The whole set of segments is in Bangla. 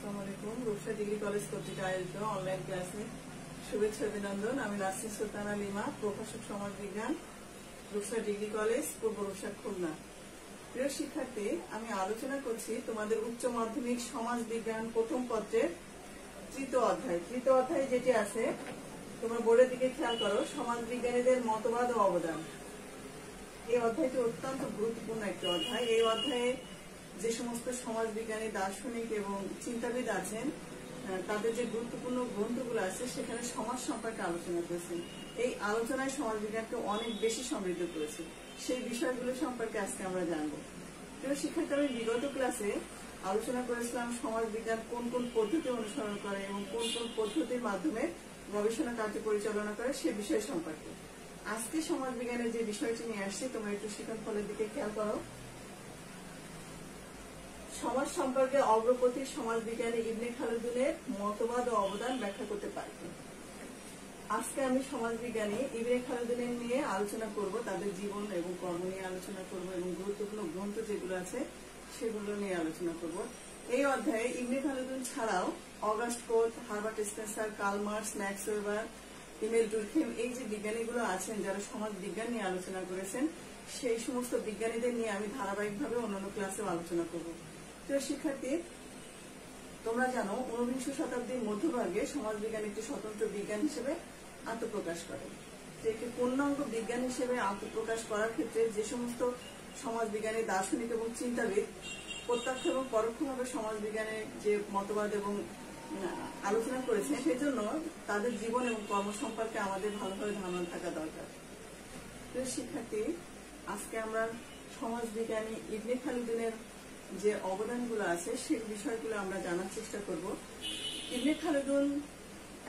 আসসালামু আলাইকুম। রূপসা ডিগ্রি কলেজ কর্তৃক আয়োজিত অনলাইন ক্লাসে শুভেচ্ছা অভিনন্দন। আমি নাসরিন সুলতানা লিমা, প্রভাষক সমাজ বিজ্ঞান, রূপসা ডিগ্রি কলেজ, পূর্ব রূপসা, খুলনা। প্রিয় শিক্ষার্থী, আমি আলোচনা করছি তোমাদের উচ্চ মাধ্যমিক সমাজ বিজ্ঞান প্রথম পত্রের তৃতীয় অধ্যায় যেটি আছে, তোমরা বোর্ডের দিকে খেয়াল করো, সমাজ বিজ্ঞানীদের মতবাদ ও অবদান। এই অধ্যায়টি অত্যন্ত গুরুত্বপূর্ণ একটি অধ্যায়। এই অধ্যায়ে যে সমস্ত সমাজ বিজ্ঞানী, দার্শনিক এবং চিন্তাবিদ আছেন, তাদের যে গুরুত্বপূর্ণ গ্রন্থগুলো আছে সেখানে সমাজ সম্পর্কে আলোচনা করেছেন। এই আলোচনায় সমাজ বিজ্ঞানকে অনেক বেশি সমৃদ্ধ করেছে। সেই বিষয়গুলো সম্পর্কে আজকে আমরা জানবো। প্রিয় শিক্ষার্থী, আমি বিগত ক্লাসে আলোচনা করেছিলাম সমাজ বিজ্ঞান কোন কোন পদ্ধতি অনুসরণ করে এবং কোন কোন পদ্ধতির মাধ্যমে গবেষণা কার্য পরিচালনা করে সে বিষয় সম্পর্কে। আজকে সমাজ বিজ্ঞানের যে বিষয়টি নিয়ে আসছি, তোমরা একটু শিক্ষণ ফলের দিকে খেয়াল করো। সমাজ সম্পর্কে অগ্রগতি সমাজ বিজ্ঞানী ইবনে খালদুনের মতবাদ ও অবদান ব্যাখ্যা করতে পারবে। আজকে আমি সমাজ বিজ্ঞানী ইবনে খালদুনের নিয়ে আলোচনা করব, তাদের জীবন এবং কর্ম নিয়ে আলোচনা করব এবং গুরুত্বপূর্ণ গ্রন্থ যেগুলো আছে সেগুলো নিয়ে আলোচনা করব। এই অধ্যায়ে ইবনে খালদুন ছাড়াও Auguste Comte, Herbert Spencer, Karl Marx, Max Weber, Emile Durkheim, এই যে বিজ্ঞানীগুলো আছেন যারা সমাজ বিজ্ঞান নিয়ে আলোচনা করেছেন, সেই সমস্ত বিজ্ঞানীদের নিয়ে আমি ধারাবাহিকভাবে অন্যান্য ক্লাসেও আলোচনা করব। প্রিয় শিক্ষার্থী, তোমরা জানো 19শ শতাব্দীর মধ্যভাগে সমাজবিজ্ঞান একটি স্বতন্ত্র বিজ্ঞান হিসেবে আত্মপ্রকাশ করে। একটি পূর্ণাঙ্গ বিজ্ঞান হিসেবে আত্মপ্রকাশ করার ক্ষেত্রে যে সমস্ত সমাজবিজ্ঞানী, দার্শনিক এবং চিন্তাবিদ প্রত্যক্ষ এবং পরোক্ষভাবে সমাজবিজ্ঞানের যে মতবাদ এবং আলোচনা করেছেন, সেজন্য তাদের জীবন এবং কর্ম সম্পর্কে আমাদের ভালোভাবে ধারণা থাকা দরকার। প্রিয় শিক্ষার্থী, আজকে আমরা সমাজবিজ্ঞানী ইবনে খালদুনের যে অবদানগুলো আছে সেই বিষয়গুলো আমরা জানার চেষ্টা করব। ইবনে খালদুন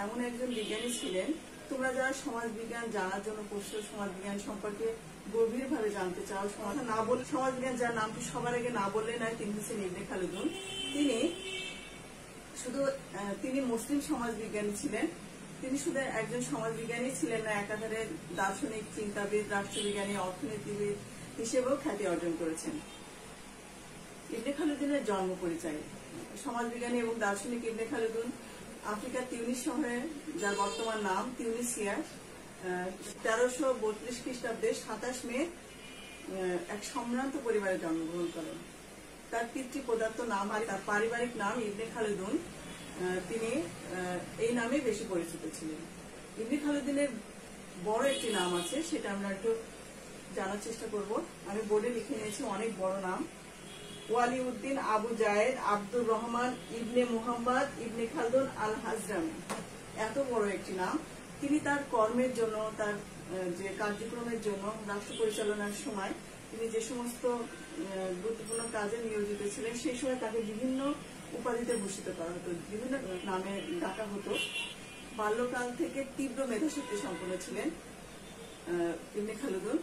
এমন একজন বিজ্ঞানী ছিলেন, তোমরা যারা সমাজ বিজ্ঞান জানার জন্য প্রস্তুত, সমাজ বিজ্ঞান সম্পর্কে গভীরভাবে জানতে চাও, না বলে সমাজ বিজ্ঞান যার নামটি সবার আগে না বললে নয়, তিনি হচ্ছেন ইবনে খালদুন। তিনি মুসলিম সমাজ বিজ্ঞানী ছিলেন। তিনি শুধু একজন সমাজ বিজ্ঞানী ছিলেন না, একাধারে দার্শনিক, চিন্তাবিদ, রাষ্ট্রবিজ্ঞানী, অর্থনীতিবিদ হিসেবেও খ্যাতি অর্জন করেছেন। ইবনে খালদুনের জন্ম পরিচয়। সমাজবিজ্ঞানী এবং দার্শনিক ইবনে খালদুন আফ্রিকার তিউনিস শহরে, যার বর্তমান নাম তিউনিসিয়া, 1332 খ্রিস্টাব্দে 27 মে এক সম্ভ্রান্ত পরিবারে জন্মগ্রহণ করেন। তার পিতৃ পদার্থ নাম আর তার পারিবারিক নাম ইবনে খালদুন, তিনি এই নামে বেশি পরিচিত ছিলেন। ইবনে খালদুনের বড় একটি নাম আছে, সেটা আমরা একটু জানার চেষ্টা করব। আমি বোর্ডে লিখে নিয়েছি অনেক বড় নাম। ওয়ালিউদ্দিন আবু জায়েদ আব্দুর রহমান ইবনে মুহাম্মদ ইবনে খালদুন আল হাজরামি, এত বড় একটি নাম। তিনি তার কর্মের জন্য, তার যে কার্যক্রমের জন্য, রাষ্ট্র পরিচালনার সময় তিনি যে সমস্ত গুরুত্বপূর্ণ কাজে নিয়োজিত ছিলেন, সেই সময় তাকে বিভিন্ন উপাধিতে ভূষিত করা হতো, বিভিন্ন নামে ডাকা হতো। বাল্যকাল থেকে তীব্র মেধাশক্তি সম্পন্ন ছিলেন ইবনে খালদুন।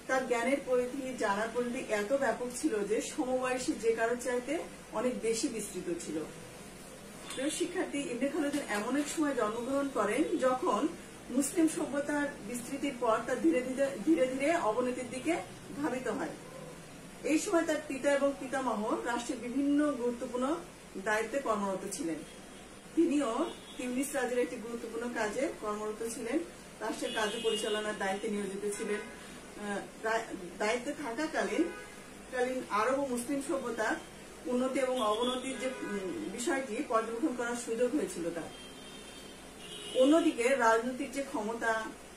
তার জ্ঞানের পরিধি, জানার পরিধি এত ব্যাপক ছিল যে সমবয়সী যে কারোর চাইতে অনেক বেশি বিস্তৃত ছিল। প্রিয় শিক্ষার্থী, ইবনে খালদুন এমন এক সময় জন্মগ্রহণ করেন যখন মুসলিম সভ্যতার বিস্তৃতির পর তা ধীরে ধীরে অবনতির দিকে ধাবিত হয়। এই সময় তার পিতা এবং পিতামহ রাষ্ট্রের বিভিন্ন গুরুত্বপূর্ণ দায়িত্বে কর্মরত ছিলেন। তিনিও তিউনিস রাজ্যের একটি গুরুত্বপূর্ণ কাজে কর্মরত ছিলেন, রাষ্ট্রের কার্য পরিচালনার দায়িত্বে নিয়োজিত ছিলেন। দায়িত্বে থাকাকালীন আরব ও মুসলিম সভ্যতার উন্নতি এবং অবনতির যে বিষয়টি পর্যবেক্ষণ করার সুযোগ হয়েছিল তার। অন্যদিকে রাজনৈতিক যে ক্ষমতা,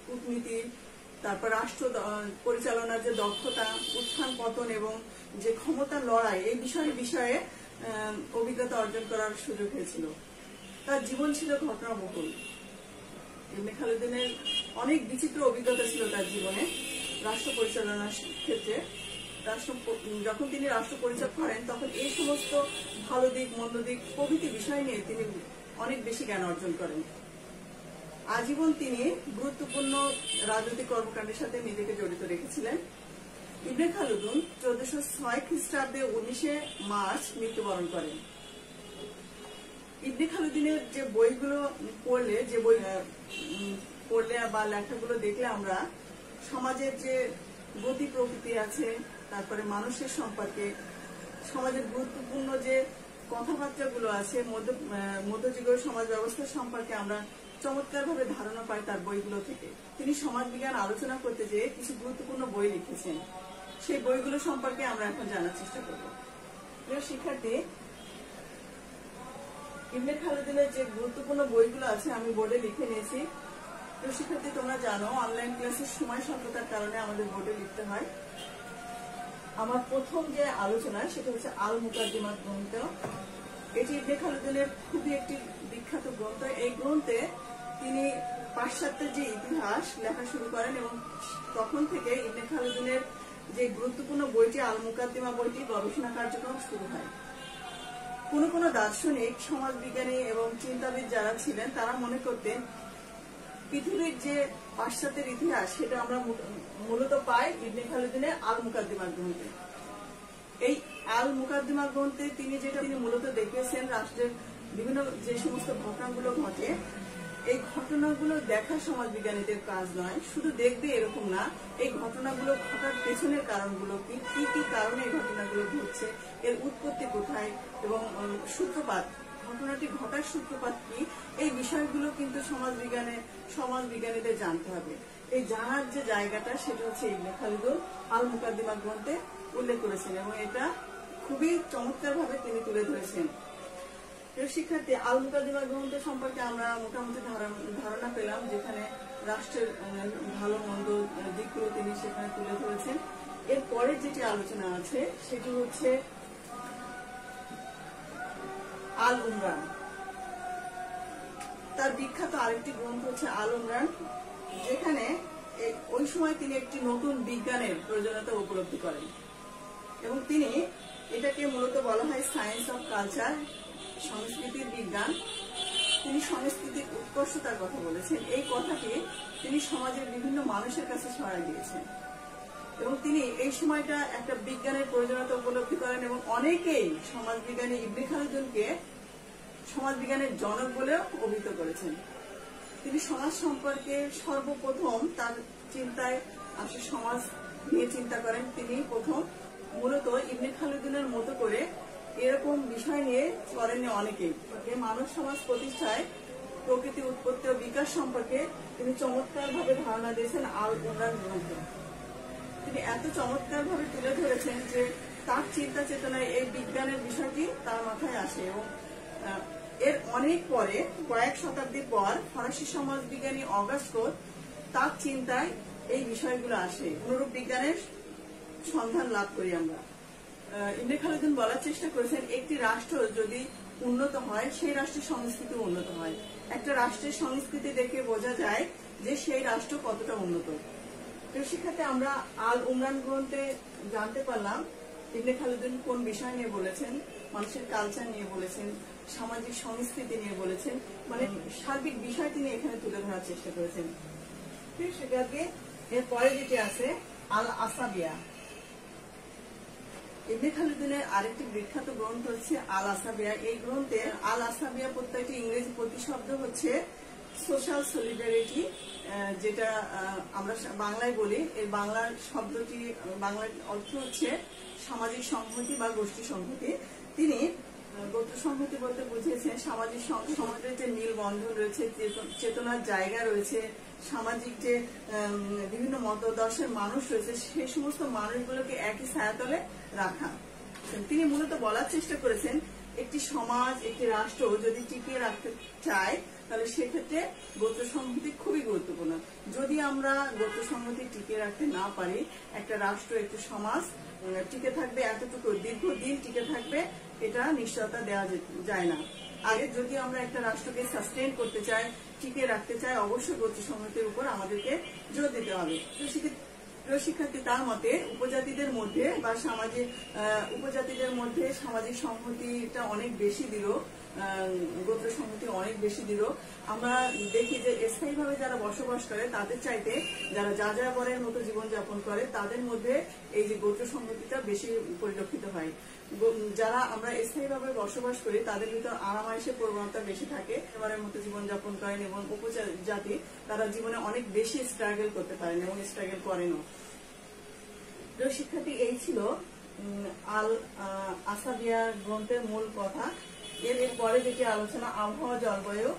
কূটনীতি, তারপর রাষ্ট্র পরিচালনার যে দক্ষতা, উত্থান পতন এবং যে ক্ষমতার লড়াই, এই বিষয়ে অভিজ্ঞতা অর্জন করার সুযোগ হয়েছিল। তার জীবন ছিল ঘটনাবহুল। ইবনে খালদুনের অনেক বিচিত্র অভিজ্ঞতা ছিল তার জীবনে রাষ্ট্র পরিচালনার ক্ষেত্রে। যখন তিনি রাষ্ট্র পরিচালনা করেন, তখন এই সমস্ত ভালো দিক, মন্দ দিক প্রভৃতি বিষয় নিয়ে তিনি অনেক বেশি জ্ঞান অর্জন করেন। আজীবন তিনি গুরুত্বপূর্ণ রাজনৈতিক কর্মকাণ্ডের সাথে নিজেকে জড়িত রেখেছিলেন। ইবনে খালদুন 1406 খ্রিস্টাব্দে 19 মার্চ মৃত্যুবরণ করেন। ইবনে খালদুনের যে বইগুলো পড়লে বা লেখাগুলো দেখলে আমরা সমাজের যে গতি প্রকৃতি আছে, তারপরে মানুষের সম্পর্কে, সমাজের গুরুত্বপূর্ণ যে কথাবার্তাগুলো আছে মধ্যযুগীয় সমাজ ব্যবস্থা সম্পর্কে আমরা চমৎকারভাবে ধারণা পাই তার বইগুলো থেকে। তিনি সমাজবিজ্ঞান আলোচনা করতে যেয়ে কিছু গুরুত্বপূর্ণ বই লিখেছেন, সেই বইগুলো সম্পর্কে আমরা এখন জানার চেষ্টা করব। প্রিয় শিক্ষার্থী, ইবনে খালদুনের যে গুরুত্বপূর্ণ বইগুলো আছে আমি বোর্ডে লিখে নিয়েছি। প্রিয় শিক্ষার্থী, তোমরা জানো অনলাইন ক্লাসের সময় স্বল্পতার কারণে আমাদের বোর্ডে লিখতে হয়। আমার প্রথম যে আলোচনা সেটা হচ্ছে আল মুকাদ্দিমাত গ্রন্থ। এটি ইবনে খালদুনের খুবই একটি বিখ্যাত গ্রন্থ। এই গ্রন্থে তিনি পাশ্চাত্যের যে ইতিহাস লেখা শুরু করেন এবং তখন থেকে ইবনে খালদুনের যে গুরুত্বপূর্ণ বইটি আল মুকাদ্দিমা বইটি গবেষণা কার্যক্রম শুরু হয়। কোন দার্শনিক, সমাজবিজ্ঞানী এবং চিন্তাবিদ যারা ছিলেন তারা মনে করতেন পৃথিবীর যে পাশ্চাত্যের ইতিহাস সেটা আমরা মূলত পাই ইবনে খালদুনের আল মুকাদ্দিমা গ্রন্থে। এই আল মুকাদ্দিমা গ্রন্থে তিনি মূলত দেখিয়েছেন রাষ্ট্রের বিভিন্ন যে সমস্ত ঘটনাগুলো ঘটে, এই ঘটনাগুলো দেখা সমাজবিজ্ঞানীদের কাজ নয়, শুধু দেখবে এরকম না, এই ঘটনাগুলো ঘটার পেছনের কারণগুলো কি কি কারণে এই ঘটনাগুলো ঘটছে, এর উৎপত্তি কোথায় এবং সূত্রপাত, ঘটনাটি ঘটার সূত্রপাত কি, এই বিষয়গুলো কিন্তু সমাজবিজ্ঞানীদের জানতে হবে। এই জানার যে জায়গাটা সেটা হচ্ছে ইবনে খালদুন আল মুকাদ্দিমা গ্রন্থে উল্লেখ করেছেন এবং এটা খুবই চমৎকারভাবে তিনি তুলে ধরেছেন। শিক্ষার্থী, আল মুকাদ্দিমা গ্রন্থ সম্পর্কে আমরা মোটামুটি ধারণা পেলাম, যেখানে রাষ্ট্রের ভালো মন্দ দিকগুলো তিনি সেখানে তুলে ধরেছেন। এরপরে যেটি আলোচনা আছে সেটি হচ্ছে আল উমরান। তার বিখ্যাত আরেকটি গ্রন্থ হচ্ছে আল উমরান, যেখানে ওই সময় তিনি একটি নতুন বিজ্ঞানের প্রয়োজনীয়তা উপলব্ধি করেন এবং তিনি এটাকে মূলত বলা হয় সায়েন্স অফ কালচার, সংস্কৃতির বিজ্ঞান। তিনি সংস্কৃতির উৎকর্ষতার কথা বলেছেন। এই কথাটি তিনি সমাজের বিভিন্ন মানুষের কাছে ছড়াই দিয়েছেন এবং তিনি এই সময়টা একটা বিজ্ঞানের প্রয়োজনীয়তা উপলব্ধি করেন এবং অনেকেই সমাজবিজ্ঞানী ইবনে খালদুনকে সমাজবিজ্ঞানের জনক বলেও অভিহিত করেছেন। তিনি সমাজ সম্পর্কে সর্বপ্রথম তার চিন্তায় সমাজ নিয়ে চিন্তা করেন। তিনি প্রথম মূলত ইবনে খালদুনের মতো করে এরকম বিষয় নিয়ে করেননি অনেকেই। মানব সমাজ প্রতিষ্ঠায় প্রকৃতি, উৎপত্তি ও বিকাশ সম্পর্কে তিনি চমৎকারভাবে ধারণা দিয়েছেন আল উমরান গ্রন্থে। তিনি এত চমৎকারভাবে তুলে ধরেছেন যে তার চিন্তা চেতনায় এই বিজ্ঞানের বিষয়টি তার মাথায় আসে এবং এর অনেক পরে, কয়েক শতাব্দী পর, ফরাসি সমাজবিজ্ঞানী অগাস্ট তার চিন্তায় এই বিষয়গুলো আসে। অনুরূপ বিজ্ঞানের সন্ধান লাভ করি আমরা। ইবনে খালদুন বলার চেষ্টা করেছেন একটি রাষ্ট্র যদি উন্নত হয় সেই রাষ্ট্রের সংস্কৃতি উন্নত হয়। একটা রাষ্ট্রের সংস্কৃতি দেখে বোঝা যায় যে সেই রাষ্ট্র কতটা উন্নত। শিক্ষাতে আমরা আল উমরান গ্রন্থে জানতে পারলাম ইবনে খালদুন কোন বিষয় নিয়ে বলেছেন, মানুষের কালচার নিয়ে বলেছেন, সামাজিক সংস্কৃতি নিয়ে বলেছেন, মানে সার্বিক বিষয় তিনি এখানে তুলে ধরার চেষ্টা করেছেন। শিক্ষাকে এরপরে যেটি আছে আল আসাবিয়া। ইবনে খালদুনের আরেকটি বিখ্যাত গ্রন্থ হচ্ছে আল আসাবিয়া। এই গ্রন্থে আল আসাবিয়া প্রত্যেকটি ইংরেজি প্রতিশব্দ হচ্ছে সোশ্যাল সলিডারিটি, যেটা আমরা বাংলায় বলি। এই বাংলার শব্দটি, বাংলার অর্থ হচ্ছে সামাজিক সংহতি বা গোষ্ঠী সংহতি। তিনি গোত্র সংহতি বলতে বুঝিয়েছেন সামাজিক সমাজের যে মিল বন্ধন রয়েছে, চেতনার জায়গা রয়েছে, সামাজিক যে বিভিন্ন মতাদর্শের মানুষ রয়েছে, সেই সমস্ত মানুষগুলোকে একই ছায়াতলে রাখা। তিনি মূলত বলার চেষ্টা করেছেন একটি সমাজ, একটি রাষ্ট্র যদি টিকিয়ে রাখতে চায় তাহলে সেক্ষেত্রে গোত্র সংহতি খুবই গুরুত্বপূর্ণ। যদি আমরা গোত্র সংহতি টিকিয়ে রাখতে না পারি, একটা রাষ্ট্র, একটা সমাজ টিকে থাকবে এতটুকু দীর্ঘদিন টিকে থাকবে এটা নিশ্চয়তা দেওয়া যায় না। আগে যদি আমরা একটা রাষ্ট্রকে সাস্টেইন করতে চাই, টিকিয়ে রাখতে চাই, অবশ্যই গোত্র সংহতির উপর আমাদেরকে জোর দিতে হবে। শিক্ষার্থী, তার মতে উপজাতিদের মধ্যে বা উপজাতিদের মধ্যে সামাজিক সংহতিটা অনেক বেশি দৃঢ়, গোত্র সংহতি অনেক বেশি দৃঢ়। আমরা দেখি যে স্থায়ীভাবে যারা বসবাস করে তাদের চাইতে যারা যাযাবরের মতো জীবনযাপন করে তাদের মধ্যে এই যে গোত্র সংহতিটা বেশি পরিলক্ষিত হয়। যারা আমরা স্থায়ীভাবে বসবাস করি তাদের ভিতর আরামায়েশের প্রবণতা বেশি থাকে, যাযাবরের মতো জীবনযাপন করেন এবং উপজাতি তারা জীবনে অনেক বেশি স্ট্রাগল করতে পারেন এবং স্ট্রাগল করেনও। শিক্ষার্থী, এই ছিল আল আসাবিয়া গ্রন্থের মূল কথা। এর পরে যেটি আলোচনা আবহাওয়া জলবায়ু।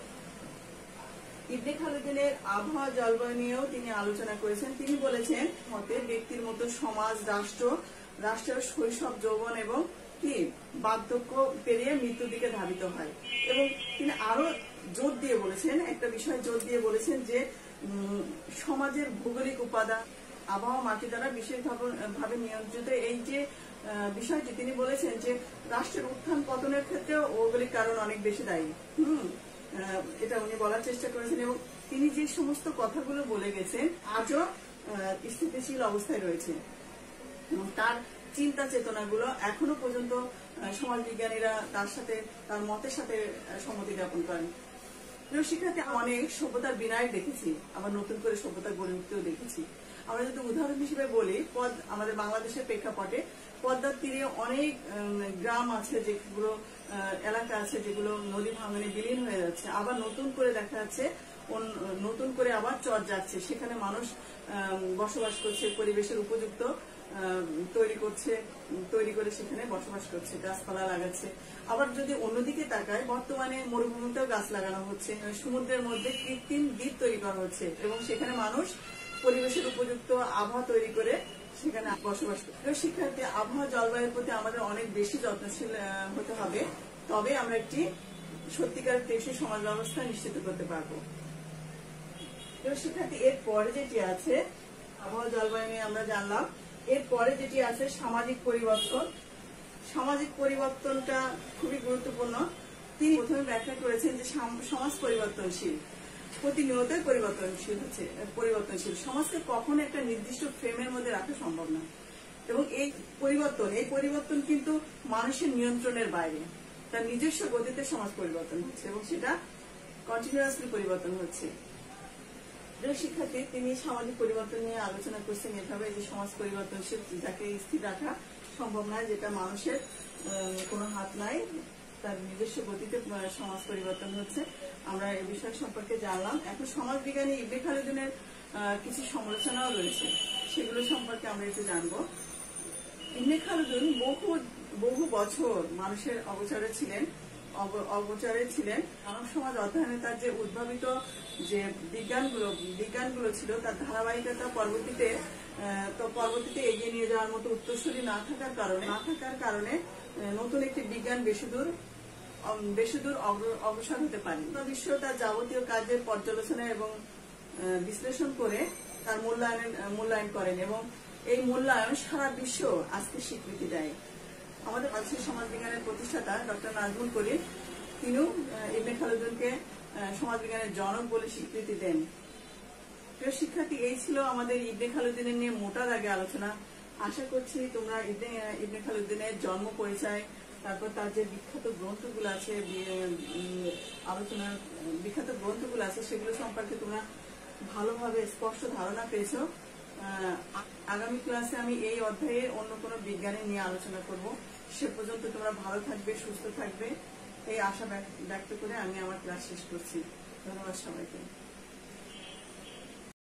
ইবনে খালদুনের আবহাওয়া জলবায়ু নিয়েও তিনি আলোচনা করেছেন। তিনি বলেছেন মতে ব্যক্তির মতো সমাজ, রাষ্ট্রের শৈশব, যৌবন এবং কি বার্ধক্য পেরিয়ে মৃত্যুর দিকে ধাবিত হয়। এবং তিনি আরো জোর দিয়ে বলেছেন, একটা বিষয় জোর দিয়ে বলেছেন যে সমাজের ভৌগোলিক উপাদান, আবহাওয়া, মাটি দ্বারা বিশেষভাবে নিয়ন্ত্রিত। এই যে বিষয়টি তিনি বলেছেন যে রাষ্ট্রের উত্থান পতনের ক্ষেত্রেও ভৌগোলিক কারণ অনেক বেশি দায়ী। এটা উনি বলার চেষ্টা করেছেন এবং তিনি যে সমস্ত কথাগুলো বলে গেছেন আজও স্থিতিশীল অবস্থায় রয়েছে এবং তার চিন্তা চেতনাগুলো এখনো পর্যন্ত সমাজবিজ্ঞানীরা তার মতের সাথে সম্মতি জ্ঞাপন করেন। শিক্ষার্থী, অনেক সভ্যতার বিনাশ দেখেছি, আবার নতুন করে সভ্যতা গড়ে উঠতেও দেখেছি। আমরা যদি উদাহরণ হিসেবে বলি, আমাদের বাংলাদেশের প্রেক্ষাপটে পদ্মার তীরে অনেক গ্রাম আছে, যেগুলো এলাকা আছে যেগুলো নদী ভাঙনে বিলীন হয়ে যাচ্ছে, আবার নতুন করে দেখা যাচ্ছে নতুন করে আবার চর যাচ্ছে, সেখানে মানুষ বসবাস করছে, পরিবেশের উপযুক্ত তৈরি করে সেখানে বসবাস করছে, গাছপালা লাগাচ্ছে। আবার যদি অন্যদিকে তাকায়, বর্তমানে মরুভূমিতেও গাছ লাগানো হচ্ছে, সমুদ্রের মধ্যে কৃত্রিম দ্বীপ তৈরি করা হচ্ছে এবং সেখানে মানুষ পরিবেশের উপযুক্ত আবহাওয়া তৈরি করে সেখানে বসবাস করে। শিক্ষার্থী, আবহাওয়া জলবায়ুর প্রতি আমাদের অনেক বেশি যত্নশীল হতে হবে, তবে আমরা একটি সত্যিকার টেকসই সমাজ ব্যবস্থা নিশ্চিত করতে পারবো। শিক্ষার্থী, এর পরে যেটি আছে, আবহাওয়া জলবায়ু নিয়ে আমরা জানলাম। এরপরে যেটি আছে সামাজিক পরিবর্তন। সামাজিক পরিবর্তনটা খুবই গুরুত্বপূর্ণ। তিনি প্রথমে ব্যাখ্যা করেছেন যে সমাজ পরিবর্তনশীল, প্রতিনিয়তই পরিবর্তনশীল। সমাজকে কখনো একটা নির্দিষ্ট ফ্রেমের মধ্যে রাখা সম্ভব না এবং এই পরিবর্তন কিন্তু মানুষের নিয়ন্ত্রণের বাইরে, তার নিজস্ব গতিতে সমাজ পরিবর্তন হচ্ছে এবং সেটা কন্টিনিউয়াসলি পরিবর্তন হচ্ছে। শিক্ষার্থী, তিনি সামাজিক পরিবর্তন নিয়ে আলোচনা করছেন এভাবে যে সমাজ পরিবর্তনশীল, যাকে স্থির রাখা সম্ভব নয়, যেটা মানুষের কোনো হাত নাই, তার নিজস্ব গতিতে সমাজ পরিবর্তন হচ্ছে। আমরা এই বিষয় সম্পর্কে জানলাম। এখন সমাজ বিজ্ঞানী ইবনে খালদুনের কিছু সমালোচনাও রয়েছে, সেগুলো সম্পর্কে আমরা একটু জানবো। ইবনে খালদুন বহু বছর মানুষের অগোচরে ছিলেন। মানব সমাজ অধ্যয়নে তার যে উদ্ভাবিত যে বিজ্ঞানগুলো ছিল, তার ধারাবাহিকতা পরবর্তীতে এগিয়ে নিয়ে যাওয়ার মতো উত্তরসূরি না থাকার কারণে নতুন একটি বিজ্ঞান বেশিদূর অগ্রসর হতে পারে। বিশ্ব তার যাবতীয় কাজের পর্যালোচনা এবং বিশ্লেষণ করে তার মূল্যায়ন করেন এবং এই মূল্যায়ন সারা বিশ্ব আজকে স্বীকৃতি দেয়। আমাদের বাংলাদেশের সমাজবিজ্ঞানের প্রতিষ্ঠাতা ডক্টর নাজমুল করিম, তিনিও ইবনে খালদুনকে সমাজবিজ্ঞানের জনক বলে স্বীকৃতি দেন। প্রিয় শিক্ষার্থী, এই ছিল আমাদের ইবনে খালদুনের নিয়ে মোটা দাগে আলোচনা। আশা করছি তোমরা ইবনে খালদুনের জন্ম পরিচয়, তারপর তার যে বিখ্যাত গ্রন্থগুলো আছে সেগুলো সম্পর্কে তোমরা ভালোভাবে স্পষ্ট ধারণা পেয়েছো। আগামী ক্লাসে আমি এই অধ্যায়ের অন্য কোনো বিজ্ঞানী নিয়ে আলোচনা করব। সে পর্যন্ত তোমরা ভালো থাকবে, সুস্থ থাকবে, এই আশা ব্যক্ত করে আমি আমার ক্লাস শেষ করছি। ধন্যবাদ সবাইকে।